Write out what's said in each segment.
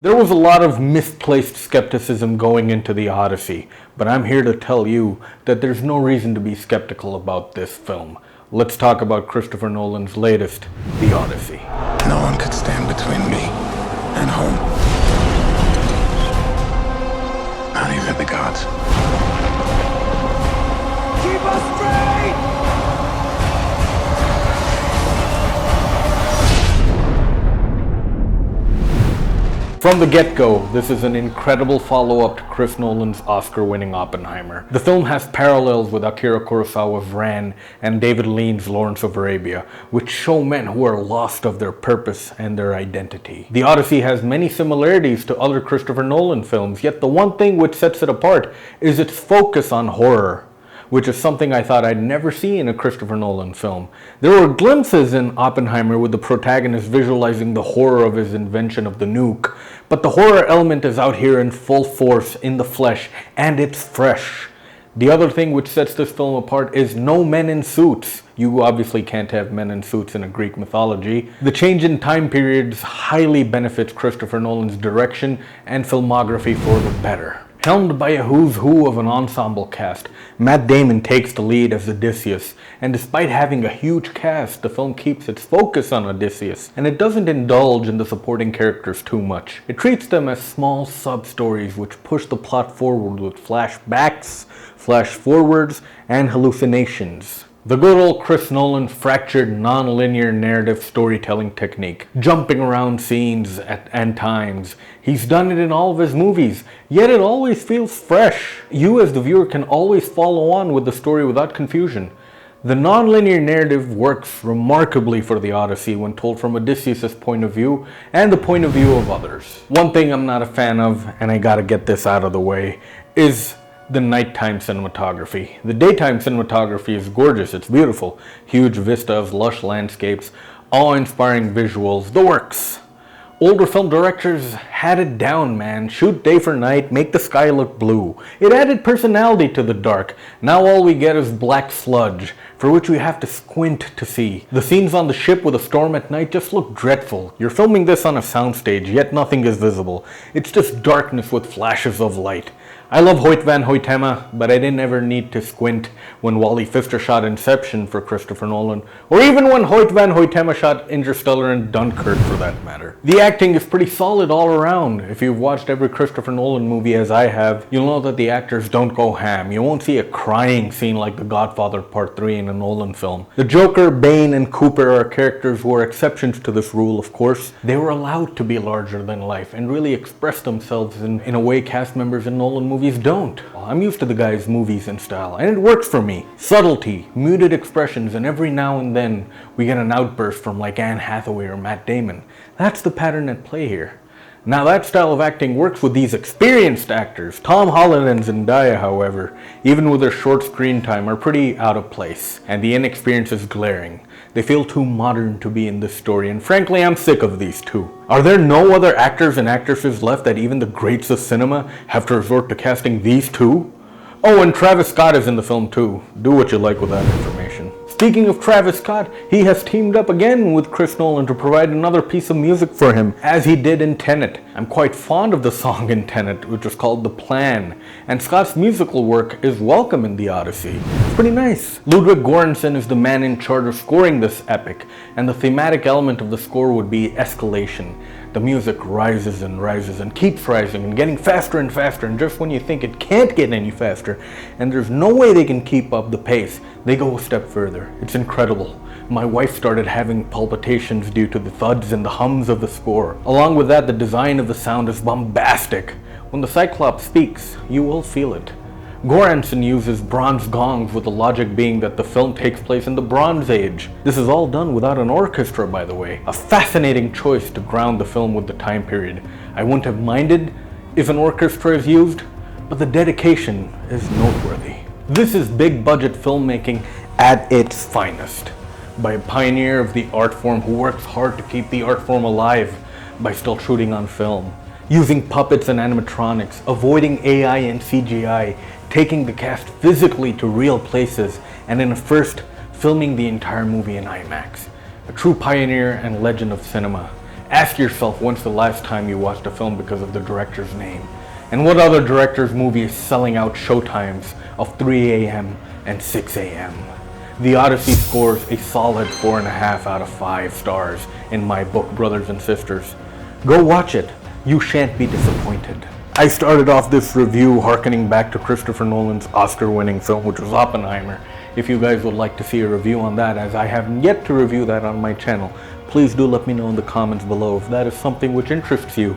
There was a lot of misplaced skepticism going into the Odyssey, but I'm here to tell you that there's no reason to be skeptical about this film. Let's talk about Christopher Nolan's latest, The Odyssey. No one could stand between me and home. Not even the gods. Keep us free! From the get-go, this is an incredible follow-up to Chris Nolan's Oscar-winning Oppenheimer. The film has parallels with Akira Kurosawa's Ran and David Lean's Lawrence of Arabia, which show men who are lost of their purpose and their identity. The Odyssey has many similarities to other Christopher Nolan films, yet the one thing which sets it apart is its focus on horror, which is something I thought I'd never see in a Christopher Nolan film. There were glimpses in Oppenheimer with the protagonist visualizing the horror of his invention of the nuke, but the horror element is out here in full force, in the flesh, and it's fresh. The other thing which sets this film apart is no men in suits. You obviously can't have men in suits in a Greek mythology. The change in time periods highly benefits Christopher Nolan's direction and filmography for the better. Helmed by a who's who of an ensemble cast, Matt Damon takes the lead as Odysseus, and despite having a huge cast, the film keeps its focus on Odysseus, and it doesn't indulge in the supporting characters too much. It treats them as small sub-stories which push the plot forward with flashbacks, flash-forwards, and hallucinations. The good old Chris Nolan fractured non-linear narrative storytelling technique, jumping around scenes and times. He's done it in all of his movies, yet it always feels fresh. You as the viewer can always follow on with the story without confusion. The non-linear narrative works remarkably for the Odyssey when told from Odysseus' point of view and the point of view of others. One thing I'm not a fan of, and I gotta get this out of the way, is the nighttime cinematography. The daytime cinematography is gorgeous, it's beautiful. Huge vistas, lush landscapes, awe-inspiring visuals, the works. Older film directors had it down, man. Shoot day for night, make the sky look blue. It added personality to the dark. Now all we get is black sludge, for which we have to squint to see. The scenes on the ship with a storm at night just look dreadful. You're filming this on a soundstage, yet nothing is visible. It's just darkness with flashes of light. I love Hoyt van Hoytema, but I didn't ever need to squint when Wally Pfister shot Inception for Christopher Nolan, or even when Hoyt van Hoytema shot Interstellar and Dunkirk for that matter. The acting is pretty solid all around. If you've watched every Christopher Nolan movie as I have, you'll know that the actors don't go ham. You won't see a crying scene like The Godfather Part 3 in a Nolan film. The Joker, Bane, and Cooper are characters who are exceptions to this rule, of course. They were allowed to be larger than life and really express themselves in a way cast members in Nolan movies don't. I'm used to the guy's movies and style, and it works for me. Subtlety, muted expressions, and every now and then we get an outburst from like Anne Hathaway or Matt Damon. That's the pattern at play here. Now that style of acting works with these experienced actors. Tom Holland and Zendaya, however, even with their short screen time, are pretty out of place, and the inexperience is glaring. They feel too modern to be in this story, and frankly, I'm sick of these two. Are there no other actors and actresses left that even the greats of cinema have to resort to casting these two? Oh, and Travis Scott is in the film too. Do what you like with that information. Speaking of Travis Scott, he has teamed up again with Chris Nolan to provide another piece of music for him, as he did in Tenet. I'm quite fond of the song in Tenet, which is called The Plan, and Scott's musical work is welcome in The Odyssey. It's pretty nice. Ludwig Göransson is the man in charge of scoring this epic, and the thematic element of the score would be escalation. The music rises and keeps rising and getting faster and faster, and just when you think it can't get any faster and there's no way they can keep up the pace, they go a step further. It's incredible. My wife started having palpitations due to the thuds and the hums of the score. Along with that, the design of the sound is bombastic. When the Cyclops speaks, you will feel it. Göransson uses bronze gongs, with the logic being that the film takes place in the Bronze Age. This is all done without an orchestra, by the way. A fascinating choice to ground the film with the time period. I wouldn't have minded if an orchestra is used, but the dedication is noteworthy. This is big budget filmmaking at its finest, by a pioneer of the art form who works hard to keep the art form alive by still shooting on film. Using puppets and animatronics, avoiding AI and CGI, taking the cast physically to real places, and in a first, filming the entire movie in IMAX. A true pioneer and legend of cinema. Ask yourself when's the last time you watched a film because of the director's name? And what other director's movie is selling out showtimes of 3 a.m. and 6 a.m.? The Odyssey scores a solid 4.5 out of 5 stars in my book, brothers and sisters. Go watch it. You shan't be disappointed. I started off this review harkening back to Christopher Nolan's Oscar-winning film, which was Oppenheimer. If you guys would like to see a review on that, as I have yet to review that on my channel, please do let me know in the comments below if that is something which interests you.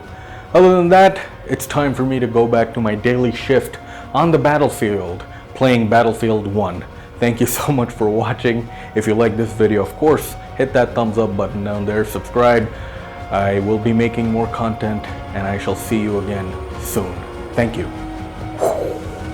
Other than that, it's time for me to go back to my daily shift on the battlefield, playing Battlefield 1. Thank you so much for watching. If you like this video, of course, hit that thumbs up button down there, subscribe. I will be making more content, and I shall see you again soon. Thank you.